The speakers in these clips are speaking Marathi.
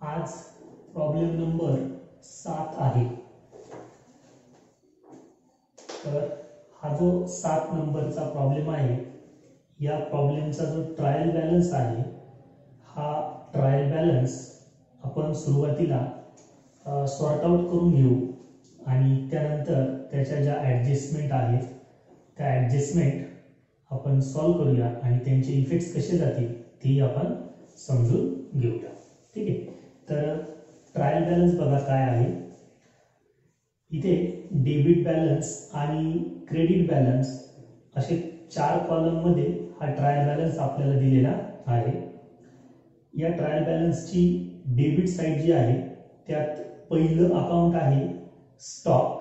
आज प्रॉब्लेम नंबर 7 आहे। तर हा जो 7 नंबरचा प्रॉब्लेम आहे, या प्रॉब्लेमचा जो ट्रायल बॅलन्स आहे, हा ट्रायल बॅलन्स आपण सुरुवातीला सॉर्ट आउट करून घेऊ आणि त्यानंतर त्याच्या ज्या ॲडजस्टमेंट आहेत त्या ॲडजस्टमेंट आपण सॉल्व करूया आणि त्यांचे इफेक्ट्स कसे जातील ते आपण समजून घेऊया। ठीक आहे, तर ट्रायल बॅलन्स बघा काय आहे। इथे डेबिट बॅलन्स आणि क्रेडिट बॅलन्स असे 4 कॉलम मध्ये हा ट्रायल बॅलन्स आपल्याला दिलेला आहे। या ट्रायल बॅलन्सची डेबिट साइड जी आहे त्यात पहिलं अकाउंट आहे स्टॉक।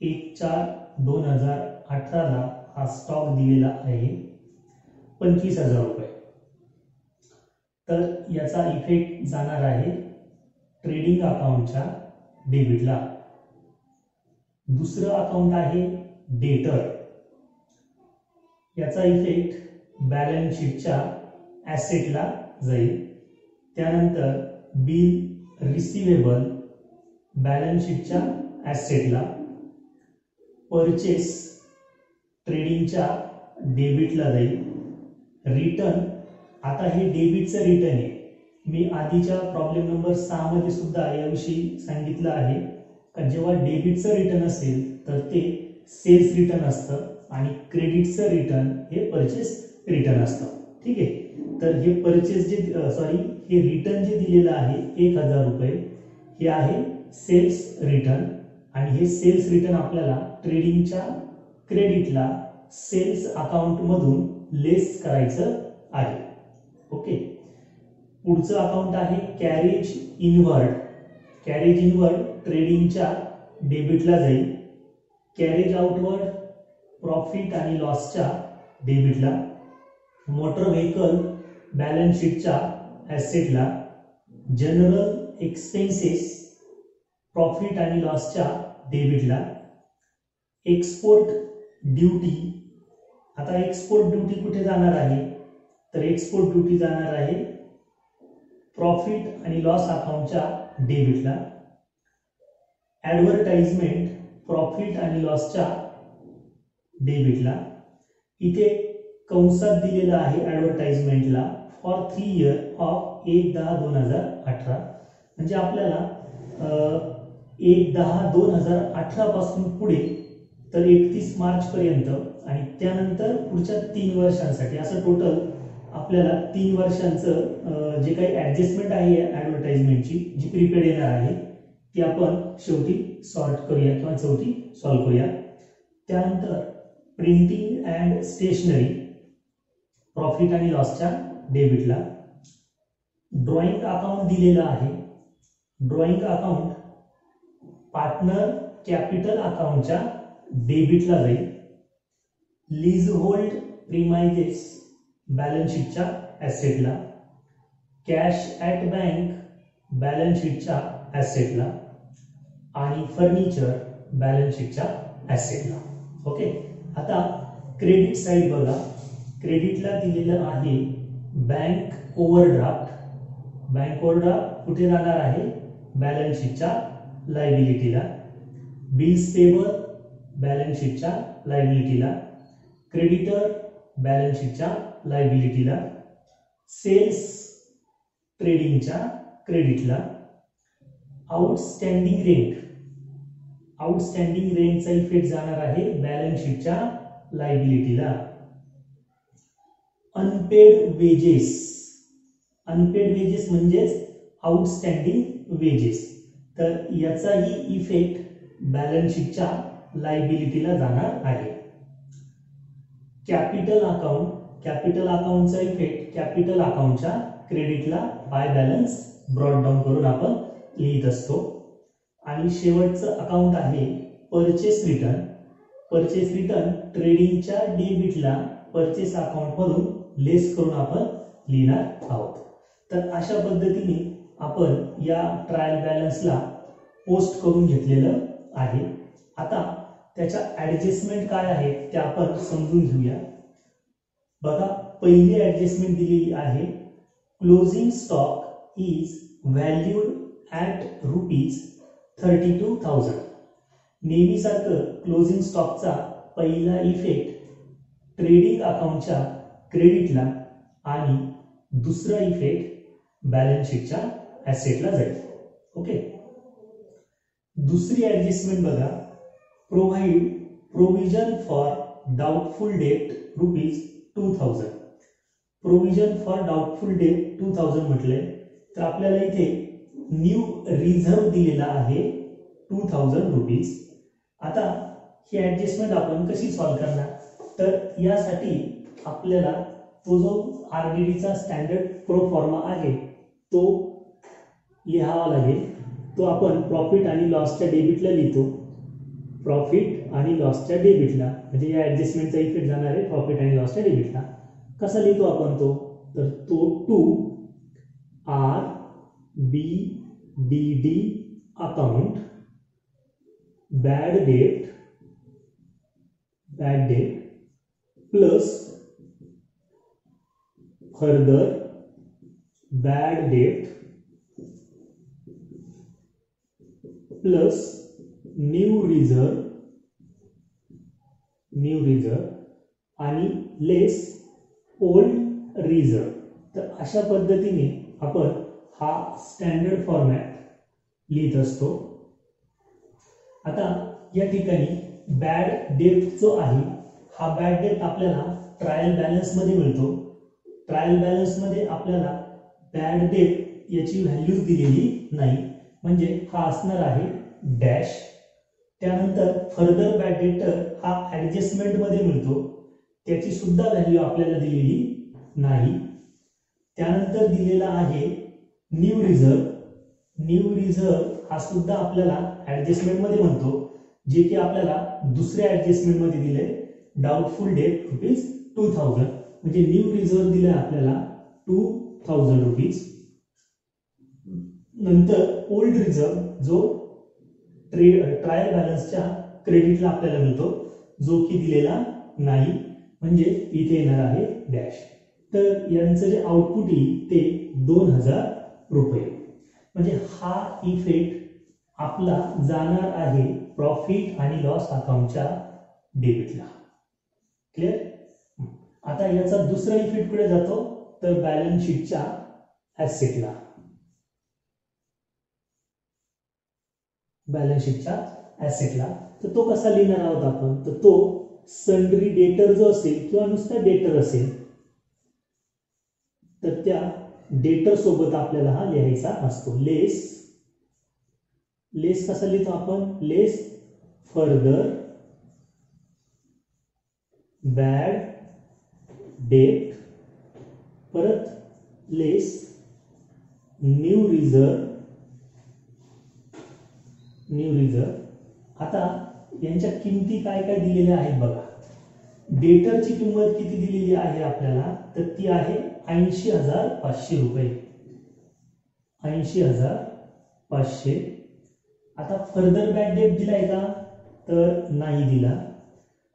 1/4/2018 ला हा स्टॉक दिलेला आहे 25,000 रुपये। तर याचा इफेक्ट जाणार आहे ट्रेडिंग अकाउंटच्या डेबिटला। दुसरं अकाउंट आहे डेटर, याचा इफेक्ट बॅलन्स शीटच्या ॲसेटला जाईल। त्यानंतर बिल रिसिवेबल बॅलन्स शीटच्या ॲसेटला, परचेस ट्रेडिंगच्या डेबिटला जाईल। रिटर्न, आता हे डेबिटचं रिटर्न आहे। मी आधीच्या प्रॉब्लेम नंबर 6 मध्ये सुद्धा याविषयी सांगितलं आहे का जेव्हा डेबिटचं रिटर्न असेल तर ते सेल्स रिटर्न असतं आणि क्रेडिटचं रिटर्न हे परचेस रिटर्न असतं। ठीक आहे, तर हे परचेस जे हे रिटर्न जे दिलेलं आहे 1,000 रुपये हे आहे सेल्स रिटर्न आणि हे सेल्स रिटर्न आपल्याला ट्रेडिंगच्या क्रेडिटला सेल्स अकाउंट मधून लेस करायचं आहे। ओके, पुढचं अकाउंट आहे कॅरेज इनवर्ड। कॅरेज इनवर्ड ट्रेडिंगच्या डेबिटला जाईल। कॅरेज आउटवर्ड प्रॉफिट आणि लॉसच्या डेबिटला। मोटर व्हेकल बॅलन्स शीटच्या ॲसेटला। जनरल एक्सपेन्सेस प्रॉफिट आणि लॉसच्या डेबिटला। एक्सपोर्ट ड्यूटी, आता एक्सपोर्ट ड्यूटी कुठे जाणार आहे तर एक्सपोर्ट ड्यूटी जाणार आहे प्रॉफिट आणि लॉस अकाउंटच्या डेबिटला। ॲडव्हर्टाइजमेंट प्रॉफिट आणि लॉसच्या डेबिटला। इथे कंसात दिलेलं आहे ॲडव्हर्टाइजमेंटला फॉर 3 इयर ऑफ 1/10/2018, म्हणजे आपल्याला 1/10/2018 पासून पुढे तर 31 मार्च पर्यंत आणि त्यानंतर पुढच्या 3 वर्षांसाठी असं टोटल आपल्याला 3 वर्षांचं जे काही ॲडजस्टमेंट आहे ॲडव्हर्टाइजमेंटची जी प्रीपेड येणार आहे ती आपण शेवटी सॉर्ट करूया किंवा शेवटी सॉल्व करूया। त्यानंतर प्रिंटिंग अँड स्टेशनरी प्रॉफिट आणि लॉसच्या डेबिटला। ड्रॉइंग अकाउंट दिलेलं आहे, ड्रॉइंग अकाउंट पार्टनर कॅपिटल अकाउंटच्या डेबिटला जाईल। लीज होल्ड प्रीमाइजेस बॅलन्स शीटच्या ॲसेटला। कॅश ॲट बँक बॅलन्स शीटच्या ॲसेटला आणि फर्निचर बॅलन्स शीटच्या ॲसेटला। ओके, आता क्रेडिट साइड बघा। क्रेडिटला दिलेलं आहे बँक ओव्हरड्राफ्ट। बँक ओव्हरड्राफ्ट कुठे जाणार आहे बॅलन्स शीटच्या लायबिलिटीला। बिल्स पेबल बॅलन्स शीटच्या लायबिलिटीला। क्रेडिटर बॅलन्स शीटच्या लायबिलिटीला। सेल्स ट्रेडिंगच्या क्रेडिटला। आउटस्टँडिंग रेंट, आउटस्टँडिंग रेंटचा इफेक्ट जाणार आहे बॅलन्स शीटच्या लायबिलिटीला। अनपेड वेजेस, अनपेड वेजेस म्हणजेच आउटस्टँडिंग वेजेस, तर याचाही इफेक्ट बॅलन्स शीटच्या लायबिलिटीला जाणार आहे। कॅपिटल अकाउंट, कॅपिटल अकाउंटचा इफेक्ट कॅपिटल अकाउंटच्या क्रेडिटला बाय बॅलन्स ब्रॉट डाऊन करून आपण लिहित असतो। आणि शेवटचं अकाउंट आहे परचेस रिटर्न। परचेस रिटर्न ट्रेडिंगच्या डेबिटला परचेस अकाउंट मधून लेस करून आपण लिहिणार आहोत। तर अशा पद्धतीने आपण या ट्रायल बॅलन्सला पोस्ट करून घेतलेलं आहे। आता त्याच्या ॲडजस्टमेंट काय आहेत ते आपण समजून घेऊया। बघा, पहिली ॲडजस्टमेंट दिलेली आहे closing stock is valued at ₹32,000. नेहमीसारखं क्लोजिंग स्टॉकचा पहिला इफेक्ट ट्रेडिंग अकाउंटच्या क्रेडिटला आणि दुसरा इफेक्ट बॅलन्स शीटच्या ॲसेटला जाईल. ओके. दुसरी ॲडजस्टमेंट बघा, provision for doubtful debt ₹2,000. Provision for doubtful debt 2,000 म्हटलंय तर आपल्याला इथे न्यू रिझर्व दिलेला आहे ₹2,000. आता ही ॲडजस्टमेंट आपण कशी सॉल्व्ह करणार, तर यासाठी आपल्याला तो जो आरडीडीचा स्टँडर्ड प्रोफॉर्मा आहे तो लिहावा लागेल. तो आपण प्रॉफिट आणि लॉसच्या डेबिटला लिहितो. प्रॉफिट आणि लॉसच्या डेबिटला, म्हणजे या ॲडजस्टमेंटचा इफेक्ट जाणार आहे प्रॉफिट आणि लॉसच्या डेबिटला. कसा लिहितो आपण तो, तर तो to RBDD account bad debt plus further bad debt plus new reserve आणि लेस ओल्ड रिझर्व. तर अशा पद्धतीने आपण हा स्टँडर्ड फॉर्मॅट लिहित असतो. आता या ठिकाणी बॅड डेट जो आहे हा बॅड डेट आपल्याला ट्रायल बॅलन्स मध्ये मिळतो. ट्रायल बॅलन्स मध्ये आपल्याला बॅड डेट याची व्हॅल्यू दिलेली नाही, म्हणजे हा असणार आहे डॅश. त्यानंतर फर्दर बॅड डेटर हा ऍडजस्टमेंट मध्ये मिळतो, त्याची सुद्धा व्हॅल्यू आपल्याला दिलेली नाही. त्यानंतर दिलेला आहे न्यू रिझर्व हा सुद्धा आपल्याला ऍडजस्टमेंट मध्ये म्हणतो, जे की आपल्याला दुसऱ्या ऍडजस्टमेंट मध्ये दिले डाउटफुल डेट ₹2,000. म्हणजे न्यू रिझर्व दिलाय आपल्याला ₹2,000. नंतर ओल्ड रिझर्व जो ट्रायल बॅलन्सच्या क्रेडिटला आपल्याला मिळतो, जो की दिलेला नाही, म्हणजे इथे येणार आहे डॅश. तर यांचं जे आउटपुट येईल ते ₹2,000. म्हणजे हा इफेक्ट आपला जाणार आहे प्रॉफिट आणि लॉस अकाउंटच्या डेबिटला. क्लिअर. आता याचा दुसरा इफेक्ट कुठे जातो, तर बॅलन्स शीटच्या ॲसेटला. तर तो कसा लिहिणार आहोत आपण, तर तो सन्ड्री डेटर जो असेल किंवा नुसता डेटर असेल तर त्या डेटर सोबत आपल्याला हा लिहायचा असतो. लेस कसा लिहितो आपण, लेस फर्दर बॅड डेट परत लेस न्यू रिझर्व. आता यांच्या किमती काय काय दिलेल्या आहेत बघा. डेटरची किंमत किती दिलेली आहे आपल्याला, तर ती आहे ₹80,500. 80,500. आता फर्दर बॅड डेट दिलाय का, तर नाही दिला.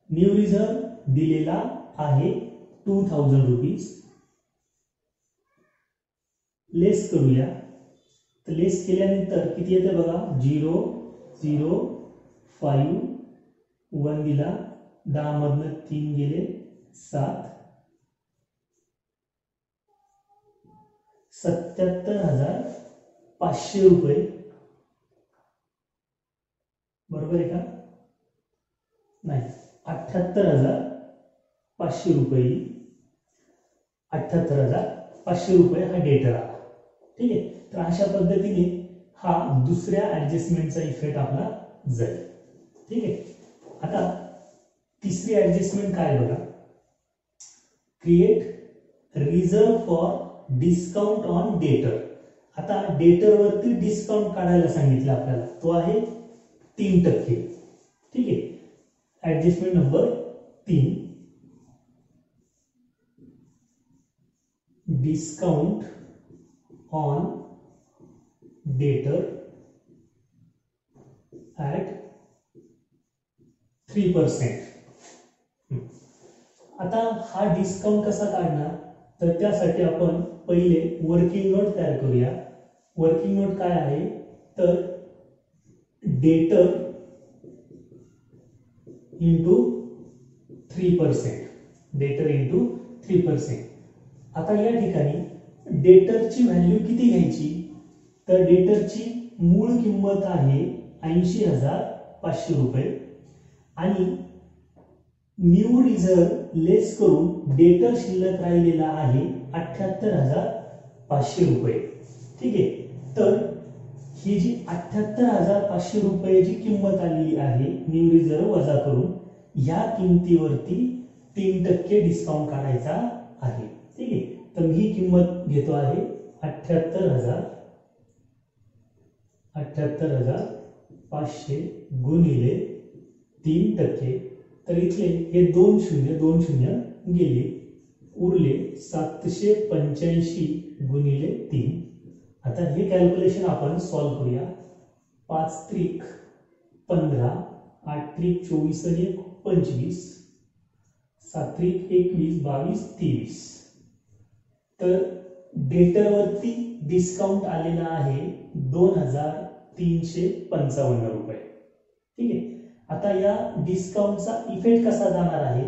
न्यू रिझर्व दिलेला आहे ₹2,000. लेस करूया, तर लेस केल्यानंतर किती येते बघा, 0,0,5,1 दिला, 10 मधनं 3 गेले 7, ₹77,500. बरोबर आहे का, नाही, ₹78,500. ₹78,500 हा डेटर आला. ठीक आहे. तर अशा पद्धतीने हा दुसऱ्या ऍडजस्टमेंटचा इफेक्ट आपला जाईल. ठीक आहे. आता तिसरी ऍडजस्टमेंट काय बघा, create reserve for discount on डेटर. आता डेटर वरती डिस्काउंट काढायला सांगितलं आपल्याला, तो आहे 3%. ठीक आहे. ऍडजस्टमेंट नंबर 3, डिस्काउंट ऑन डेटर ॲट 3%. आता हा डिस्काउंट कसा काढणार, तर त्यासाठी आपण पहिले वर्किंग नोट तयार करूया. वर्किंग नोट काय आहे तर डेटर इंटू 3%, डेटर इंटू 3%. आता या ठिकाणी डेटरची व्हॅल्यू किती घ्यायची तर डेटरची मूळ किंमत आहे 80,500 रुपये आणि न्यू रिझर्व लेस करून डेटर शिल्लक राहिलेला आहे 78,500 रुपये. ठीक आहे, तर ही जी 78,500 रुपये जी किंमत आलेली आहे न्यू रिझर्व वजा करून या किमतीवरती 3% डिस्काउंट काढायचा आहे. ठीक आहे, तर ही किंमत घेतो आहे 78,500 गुणिले 3%. तर इथले हे 2 शून्य गेले, उरले 785 गुणिले 3. आता हे कॅल्क्युलेशन आपण सॉल्व्ह करूया. 5 त्रिक 15, 8 त्रिक 24 आणि 25, 7 त्रिक 21, 22, 23. तर डेटरवरती डिस्काउंट आलेला आहे 2,355 रुपये. ठीक आहे, आता या डिस्काउंटचा इफेक्ट कसा जाणार आहे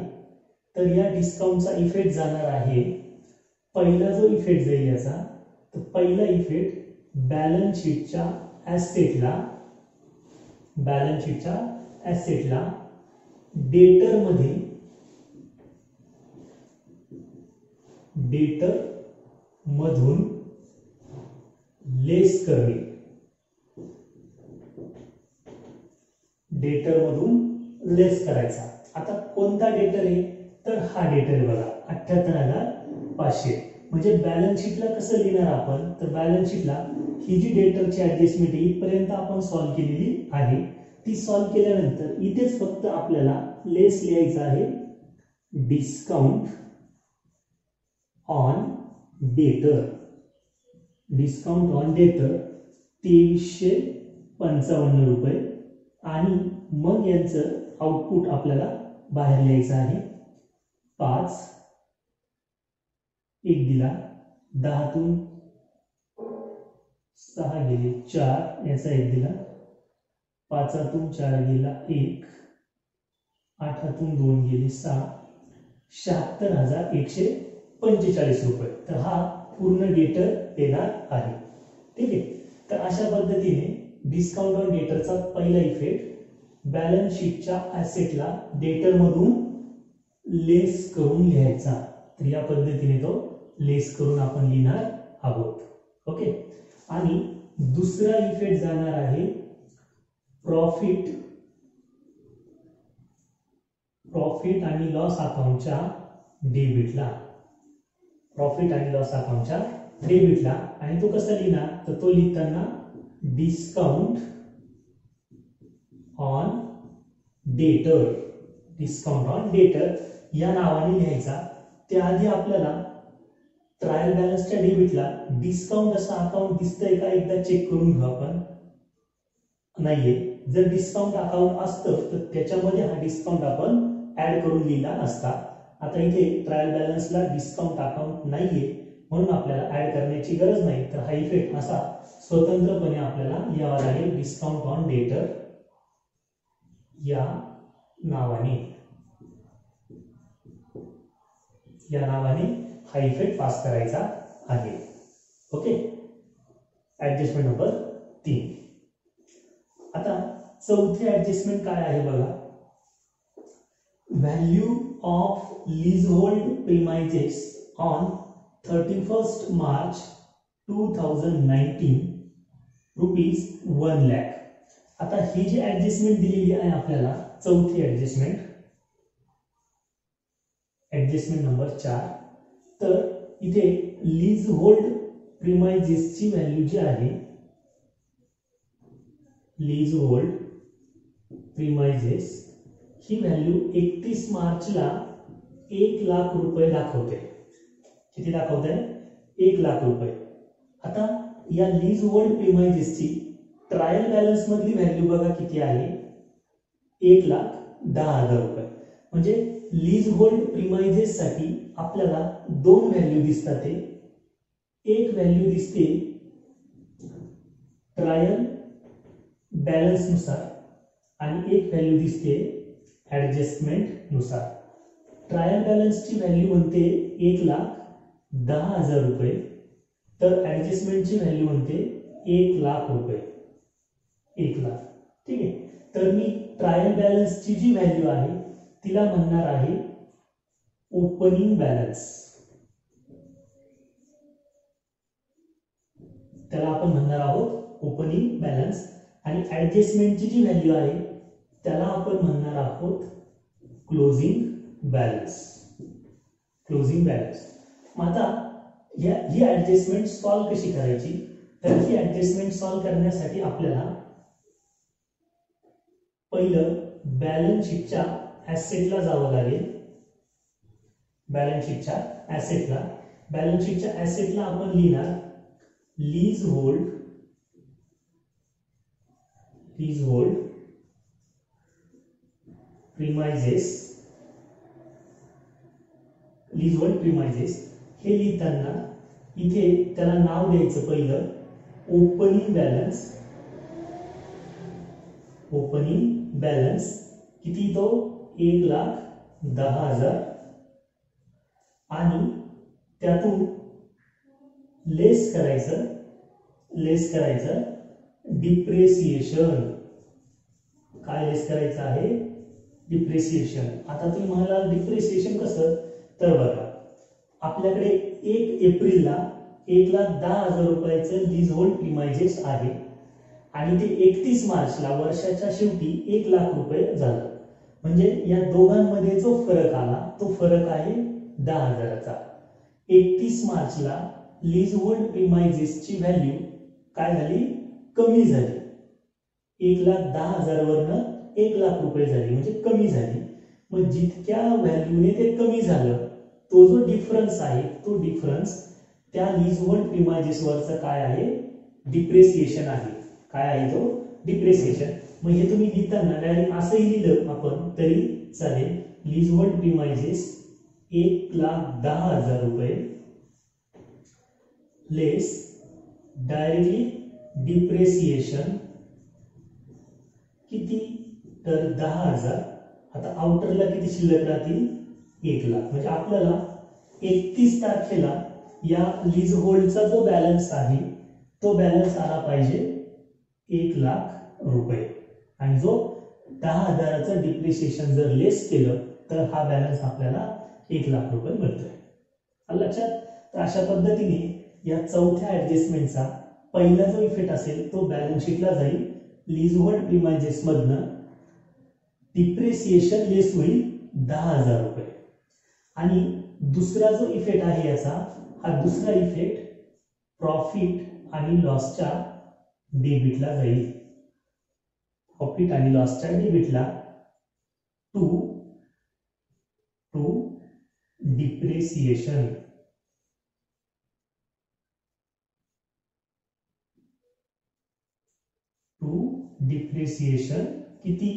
तर या डिस्काउंटचा इफेक्ट जाणार आहे, पहिला जो इफेक्ट जाईल याचा, तर पहिला इफेक्ट बॅलन्स शीटच्या ॲसेटला डेटर मधून लेस करणे, डेटर मधून लेस करायचा. आता कोणता डेटर आहे तर हा डेटर आहे बघा 78,500. म्हणजे बॅलन्स शीटला कसं लिहिणार आपण तर बॅलन्स शीटला ही जी डेटरची ऍडजस्टमेंट इथपर्यंत आपण सॉल्व्ह केलेली आहे. ती सॉल्व्ह केल्यानंतर इथेच फक्त आपल्याला लेस लिहायचं आहे डिस्काउंट ऑन डेटर. डिस्काउंट ऑन डेटर 2355 रुपये आणि मग यांचं आउटपुट आपल्याला बाहेर लिहायचं आहे. 5 एक दिला, 10तून 6 गेले 4, याचा 1 दिला, 5तून 4 गेला 1, 8तून 2 गेले 6, 76,145 रुपये. तर हा पूर्ण डेटर येणार आहे. ठीक आहे, तर अशा पद्धतीने डिस्काउंट ऑन डेटरचा पहिला इफेक्ट बॅलन्स शीटच्या ॲसेटला डेटर मधून लेस करून लिहायचा. तर या पद्धतीने तो लेस करून आपण लिहिणार आहोत. ओके, आणि दुसरा इफेक्ट जाणार आहे प्रॉफिट आणि लॉस अकाउंटच्या डेबिटला. प्रॉफिट आणि लॉस अकाउंटच्या डेबिटला, आणि तो कसा लिहिणार तर तो लिहिताना डिस्काउंट ऑन डेटर या नावाने लिहायचा. त्याआधी आपल्याला ट्रायल बॅलन्सच्या डेबिटला डिस्काउंट असं अकाउंट दिसतंय का एकदा चेक करून घेऊ आपण. नाहीये, जर डिस्काउंट अकाउंट असतं तर त्याच्यामध्ये हा डिस्काउंट आपण ऍड करून लिहिला असता. आता इथे ट्रायल बॅलन्सला डिस्काउंट अकाउंट नाहीये म्हणून आपल्याला ऍड करण्याची गरज नाही. तर हा इफेक्ट असा स्वतंत्रपणे आपल्याला लिहावा लागेल डिस्काउंट ऑन डेटर या नावाने हा इफेक्ट पास करायचा आहे. Okay, adjustment number 3. आता चौथी ऍडजस्टमेंट काय आहे बघा. Value of leasehold premises on 31 March 2019 ₹1 lakh. आता ही जी ऍडजस्टमेंट दिलेली आहे आपल्याला चौथी ऍडजस्टमेंट नंबर 4. तर इथे लीज होल्ड प्रिमाइजेसची व्हॅल्यू जी आहे, लीज होल्ड प्रिमाइजेस ही व्हॅल्यू 31 मार्चला 1 लाख रुपये दाखवते. किती दाखवते 1 लाख रुपये. आता या लीज होल्ड प्रिमाइजेसची ट्रायल बॅलन्स मधली व्हॅल्यू बघा किती आहे 1,10,000 रुपये. म्हणजे लीज होल्ड प्रिमाइजेस साठी आपल्याला 2 व्हॅल्यू दिसतात. एक व्हॅल्यू दिसते ट्रायल बॅलन्स नुसार आणि एक व्हॅल्यू दिसते ऍडजस्टमेंट नुसार. ट्रायल बॅलन्सची व्हॅल्यू म्हणते 1,10,000 रुपये, तर ऍडजस्टमेंटची व्हॅल्यू म्हणते 1,00,000 रुपये. 1,00,000. ठीक आहे. तर मी ट्रायल बॅलन्सची जी व्हॅल्यू आहे तिला म्हणणार आहे ओपनिंग बॅलन्स. त्याला आपण म्हणणार आहोत ओपनिंग बॅलन्स. आणि ऍडजस्टमेंटची जी व्हॅल्यू आहे त्याला आपण म्हणणार आहोत क्लोजिंग बॅलन्स. Closing balance. मग आता ही ऍडजस्टमेंट सॉल्व्ह कशी करायची? तर ही ऍडजस्टमेंट सॉल्व्ह करण्यासाठी आपल्याला पहिलं बॅलन्स शीटच्या ऍसेटला जावं लागेल. बॅलन्स शीटच्या ऍसेटला आपण लिहिणार लीज होल्ड प्रिमाइजेस. हे लिहिताना इथे त्याला नाव द्यायचं पहिलं ओपनिंग बॅलन्स. किती तो? 1,10,000. आणि त्यातून लेस करायचं डिप्रेसिएशन. काय लेस करायचं आहे? डिप्रेसिएशन. आता तुम्ही म्हणाल डिप्रेसिएशन कसं? तर बघा, आपल्याकडे 1 एप्रिलला 1,10,000 रुपयाचं लीज होल्ड प्रिमाइजेस आहे आणि ते 31 मार्चला वर्षाच्या शेवटी 1,00,000 रुपये झालं. म्हणजे या दोघांमध्ये जो फरक आला तो फरक आहे 10,000चा. 31 मार्चला लीज होल्ड प्रिमाइजेसची व्हॅल्यू काय झाली? कमी झाली. 1,10,000 वरनं 1,00,000 रुपये झाली, म्हणजे कमी झाली. मग जितक्या व्हॅल्यूने ते कमी झालं तो जो डिफरन्स आहे तो डिफरन्स त्या लीज होल्ड प्रिमाइजेस वरचं काय आहे? डिप्रेसिएशन आहे. काय आहे तो? डिप्रेसिएशन. मग हे तुम्ही लिहिताना डायरेक्ट असंही लिहिलं आपण तरी चालेल. लीज होल्ड प्रिमाइजेस 1,10,000 रुपये लेस डायरेक्टली डिप्रेसिएशन किती? तर 10,000. आता आउटरला किती शिल्लक राहतील? 1,00,000. म्हणजे आपल्याला 31 तारखेला या लीज होल्डचा जो बॅलन्स आहे तो बॅलन्स आला पाहिजे 1,00,000 रुपये. आणि जो 10,000चं डिप्रिसिएशन जर लेस केलं तर हा बॅलन्स आपल्याला 1,00,000 रुपये मिळतोय. लक्षात? तर अशा पद्धतीने या चौथ्या ऍडजस्टमेंटचा पहिला जो इफेक्ट असेल तो बॅलन्स शीटला जाईल. लीज होल्ड प्रिमाइजेस मधनं डिप्रिसिएशन लेस होईल 10,000 रुपये. आणि दुसरा जो इफेक्ट आहे याचा, हा दुसरा इफेक्ट प्रॉफिट आणि लॉसच्या डेबिटला जाईल. प्रॉफिट आणि लॉसच्या डेबिटला टू डिप्रिसिएशन. डिप्रिसिएशन किती?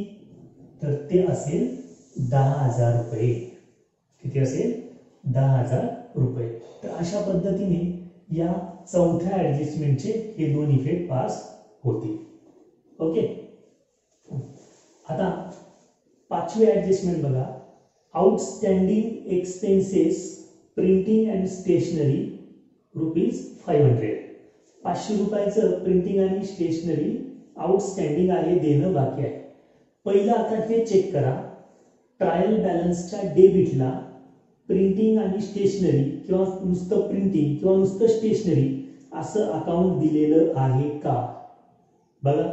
तर ते असेल 10,000 रुपये. किती असेल? 10,000 रुपये. तर अशा पद्धतीने या चौथ्या ऍडजस्टमेंटचे हे दोन इफेक्ट पास होतील. ओके. आता पाचवे ऍडजस्टमेंट बघा. Outstanding expenses printing and stationery ₹500. 500 रुपयाचं प्रिंटिंग आणि स्टेशनरी आउटस्टँडिंग आहे, देणं बाकी आहे. पहिलं आता हे चेक करा, ट्रायल बॅलन्सच्या डेबिटला प्रिंटिंग आणि स्टेशनरी किंवा नुसतं प्रिंटिंग किंवा नुसतं स्टेशनरी असं अकाउंट दिलेलं आहे का? बघा.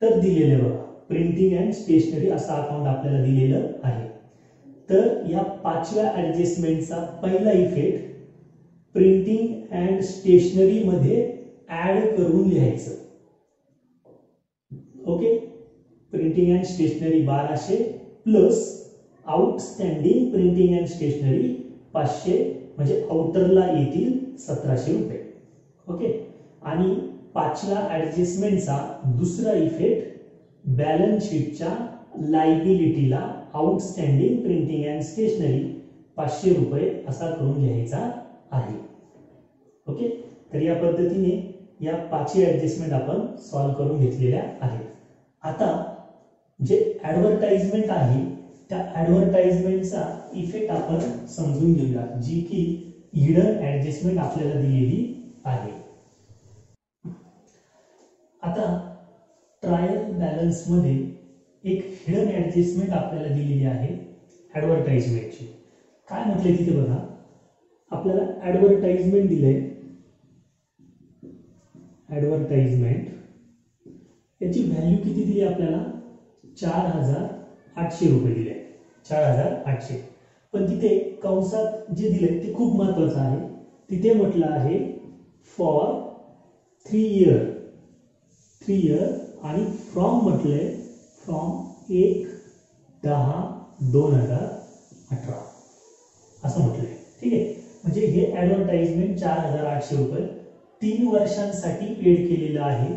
तर दिलेलं बघा, प्रिंटिंग अँड स्टेशनरी असं अकाउंट आपल्याला दिलेलं आहे. तर या पाचव्या ऍडजस्टमेंटचा पहिला इफेक्ट प्रिंटिंग अँड स्टेशनरी मध्ये ऍड करून लिहायचं. Okay. Printing and stationery 1200 plus outstanding printing and stationery 500, म्हणजे आउटरला येतील 1,700 रुपये. ओके. आणि पाचव्या ऍडजस्टमेंटचा दुसरा इफेक्ट बॅलन्स शीटच्या लायबिलिटीला आउटस्टँडिंग प्रिंटिंग अँड स्टेशनरी 500 रुपये असा करून लिहायचा आहे. ओके. तर या पद्धतीने या 5 ऍडजस्टमेंट आपण सॉल्व्ह करून घेतलेल्या आहेत. आता जे ऍडव्हर्टाइजमेंट आहे त्या ऍडव्हर्टाइजमेंटचा इफेक्ट आपण समजून घेऊया, जी की हिडन ऍडजस्टमेंट आपल्याला दिलेली आहे. आता ट्रायल बॅलन्स मध्ये एक हिडन ऍडजस्टमेंट आपल्याला दिलेली आहे ऍडव्हर्टाइजमेंटची. काय म्हटले तिथे बघा, आपल्याला ऍडव्हर्टाइजमेंट दिले, ऍडव्हर्टाइजमेंट याची व्हॅल्यू किती दिली आपल्याला, 4800 रुपये दिले, 4800. पण तिथे कंसात जे दिले ते खूप महत्वाचं आहे. तिथे म्हटलं आहे फॉर 3 इयर आणि फ्रॉम म्हटले फ्रॉम 1/10/2018 असं म्हटलंय. ठीक आहे, म्हणजे हे ऍडव्हर्टाइजमेंट 4800 रुपये 3 वर्षांसाठी पेड केलेलं आहे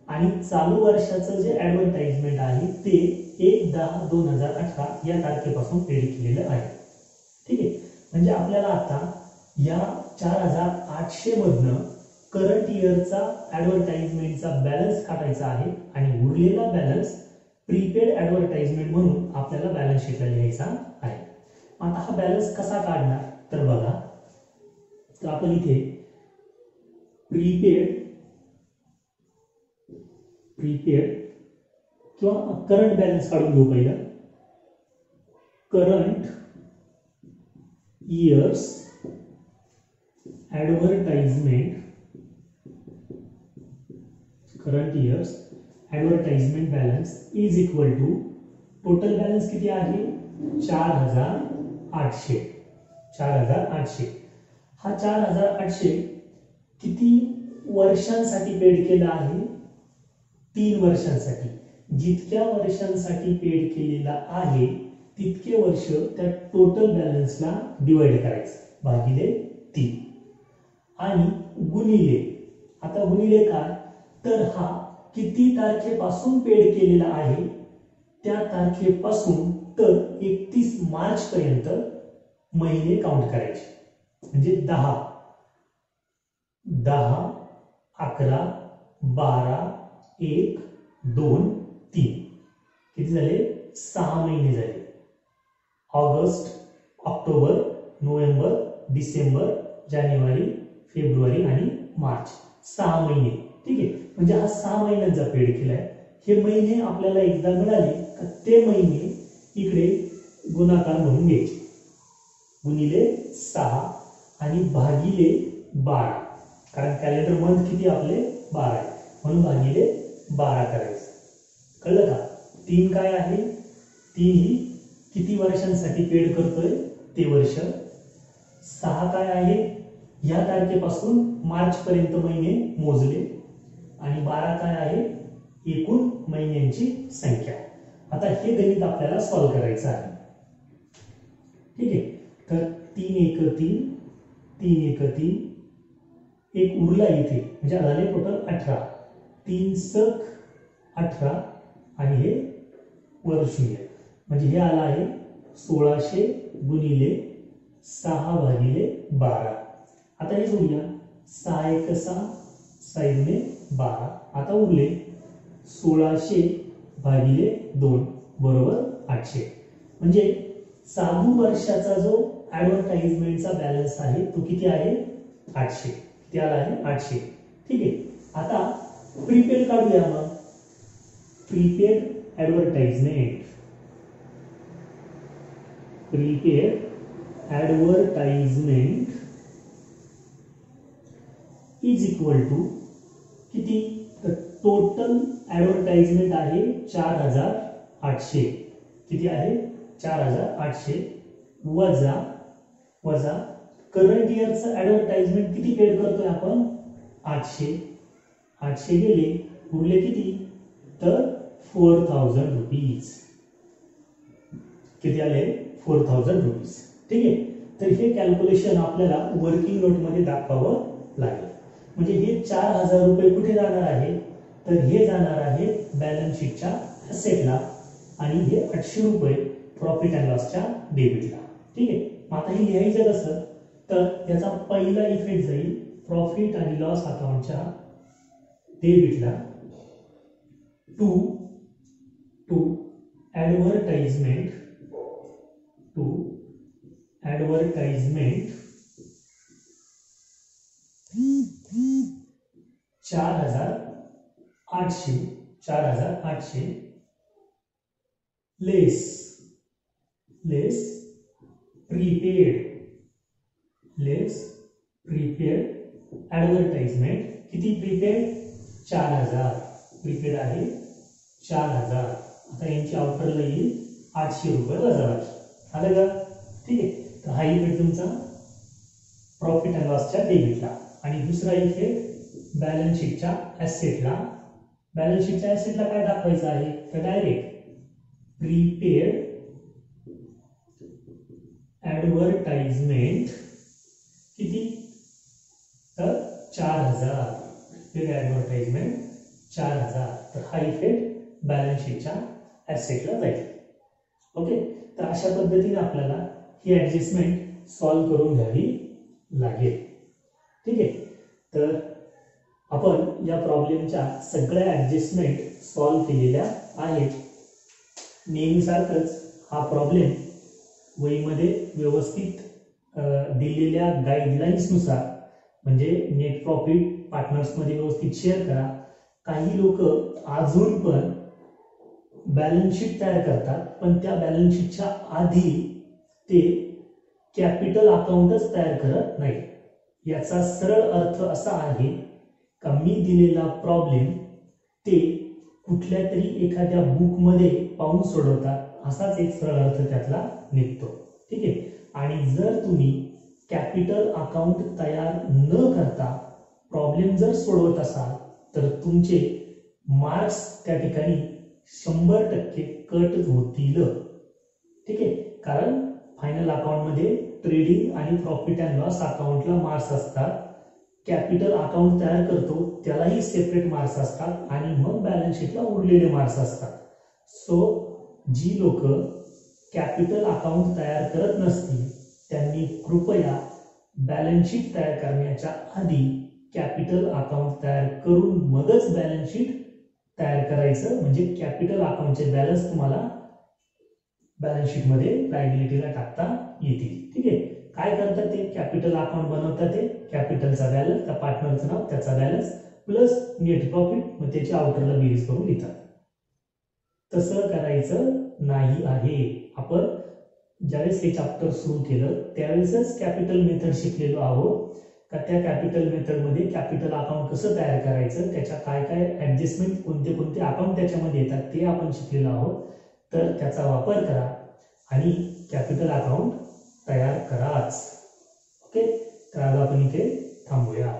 आणि चालू वर्षाचं जे ऍडव्हर्टाइजमेंट आहे ते 1/10/2018 या तारखेपासून पेड केलेलं आहे. ठीक आहे, म्हणजे आपल्याला आता या 4800 मधनं करंट इयरचा ऍडव्हर्टाइजमेंटचा बॅलन्स काढायचा आहे आणि उरलेला बॅलन्स प्रीपेड ऍडव्हर्टाइजमेंट म्हणून आपल्याला बॅलन्स शीटला लिहायचा आहे. आता हा बॅलन्स कसा काढणार तर बघा, तर आपण इथे प्रीपेड किंवा करंट बॅलन्स काढून घेऊ. पहिला current years advertisement balance is equal to total balance किती आहे 4800. हा 4800 किती वर्षांसाठी पेड केला आहे, 3 वर्षांसाठी. जितक्या वर्षांसाठी पेड केलेला आहे तितके वर्ष त्या टोटल बॅलन्सला डिवाइड करायचं भागिले 3 आणि गुणिले. आता गुणिले काय तर हा किती तारखेपासून पेड केलेला आहे त्या तारखेपासून तर 31 मार्च पर्यंत महिने काउंट करायचे. म्हणजे 10, 11, 12, 1, 2, 3 किती झाले 6 महिने झाले. ऑगस्ट, ऑक्टोबर, नोव्हेंबर, डिसेंबर, जानेवारी, फेब्रुवारी आणि मार्च 6 महिने. ठीक आहे, म्हणजे हा 6 महिन्यांचा पेड केलाय. हे महिने आपल्याला एकदा मिळाले का ते महिने इकडे गुणाकार म्हणून घ्यायचे, गुणिले 6 आणि भागिले 12, कारण कॅलेंडर मंथ किती आपले 12 आहे म्हणून भागिले 12 करायचं. कळलं का. 3 काय आहे, 3 ही किती वर्षांसाठी पेड करतोय ते वर्ष. 6 काय आहे, या तारखेपासून मार्च पर्यंत महिने मोजले आणि 12 काय आहे एकूण महिन्यांची संख्या. आता हे गणित आपल्याला सॉल्व्ह करायचं आहे. ठीक आहे, तर 3 1 3, 3 1 3, एक उरला इथे म्हणजे झाले टोटल 18, 3 सक 18 आणि हे वर 0 म्हणजे हे आला आहे 1600 गुणिले 6 भागिले 12. आता हे जोडूया 6 1 6, 6 ने 12. आता उरले 1600 भागिले 2 बरोबर 800. म्हणजे चालू वर्षाचा जो ऍडव्हर्टाइजमेंटचा बॅलन्स आहे तो किती आहे 800. किती आला आहे 800. ठीक आहे, आता प्रीपेड काढूया. मग prepaid advertisement is equal to किती तर टोटल ऍडव्हर्टाइजमेंट आहे 4800. किती आहे 4800 वजा करंट इयरचं ऍडव्हर्टाइजमेंट किती पेड करतोय आपण 800. 800 गेले उरले किती तर 4000 रुपीज. किती आले 4000 रुपीज. ठीक आहे, तर हे कॅल्क्युलेशन आपल्याला वर्किंग नोट मध्ये दाखवावं लागेल. म्हणजे हे 4000 रुपये कुठे जाणार आहे तर हे जाणार आहे बॅलन्स शीटच्या असेटला आणि हे 800 रुपये प्रॉफिट अँड लॉसच्या डेबिटला. ठीक आहे, आता हे लिहायचं कसं तर याचा पहिला इफेक्ट जाईल प्रॉफिट आणि लॉस अकाउंटच्या डेबिटला to advertisement 4,800 less prepaid advertisement किती प्रीपेड 4,000 प्रीपेड आहे 4,000. आता यांची आउटरला येईल 800 रुपये वजा आलं का. ठीक आहे. तर हा इफेक्ट तुमचा प्रॉफिट अँड लॉसच्या डेबिटला. आणि दुसरा इफेक्ट बॅलन्स शीटच्या ॲसेटला. बॅलन्स शीटच्या ॲसेटला काय दाखवायचं आहे तर डायरेक्ट प्रीपेड ॲडव्हर्टाइजमेंट किती तर 4,000 प्रीपेड ॲडव्हर्टाइजमेंट 4,000. तर हा इफेक्ट बॅलन्स शीटच्या ॲसेटला जाईल. ओके. तर अशा पद्धतीने आपल्याला ही ॲडजस्टमेंट सॉल्व्ह करून घ्यावी लागेल. ठीक आहे. तर आपण या प्रॉब्लेमच्या सगळ्या ॲडजस्टमेंट सॉल्व्ह केलेल्या आहेत. नेहमीसारखंच हा प्रॉब्लेम वहीमध्ये व्यवस्थित दिलेल्या गाईडलाईन्सनुसार म्हणजे नेट प्रॉफिट पार्टनर्समध्ये व्यवस्थित शेअर करा. काही लोक अजून पण बॅलन्स शीट तयार करतात पण त्या बॅलन्स शीटच्या आधी ते कॅपिटल अकाउंटच तयार करत नाही. याचा सरळ अर्थ असा आहे का मी दिलेला प्रॉब्लेम ते कुठल्या तरी एखाद्या बुकमध्ये पाहून सोडवतात असाच एक सरळ अर्थ त्यातला निघतो. ठीक आहे. आणि जर तुम्ही कॅपिटल अकाउंट तयार न करता प्रॉब्लेम जर सोडवत असाल तर तुमचे मार्क्स त्या ठिकाणी 100% कट होतील. ठीक आहे. कारण फायनल अकाउंटमध्ये ट्रेडिंग आणि प्रॉफिट अँड लॉस अकाउंटला मार्क्स असतात. कॅपिटल अकाउंट तयार करतो त्यालाही सेपरेट मार्क्स असतात आणि मग बॅलन्स शीटला उरलेले मार्क्स असतात. सो जी लोक कॅपिटल अकाउंट तयार करत नसतील त्यांनी कृपया बॅलन्स शीट तयार करण्याच्या आधी कॅपिटल अकाउंट तयार करून मगच बॅलन्स शीट तयार करायचं. म्हणजे कॅपिटल अकाउंटचे बॅलन्स तुम्हाला बॅलन्स शीट मध्ये लायबिलिटीला टाकता येतील. ठीक आहे. काय करतात ते कॅपिटल अकाउंट बनवतात ते कॅपिटलचा बॅलन्स त्या पार्टनरचं नाव त्याचा बॅलन्स प्लस नेट प्रॉफिट मग त्याच्या आउटरला बेरीज करून लिहितात. तसं करायचं नाही आहे. आपण ज्यावेळेस हे चॅप्टर सुरू केलं त्यावेळेसच कॅपिटल मेथड शिकलेलो आहोत का त्या कॅपिटल मेथडमध्ये कॅपिटल अकाउंट कसं तयार करायचं त्याच्या काय काय ॲडजस्टमेंट कोणते कोणते अकाउंट त्याच्यामध्ये येतात ते आपण शिकलेलो आहोत. तर त्याचा वापर करा आणि कॅपिटल अकाउंट तयार कराच. ओके. तर आज आपण इथे थांबूया.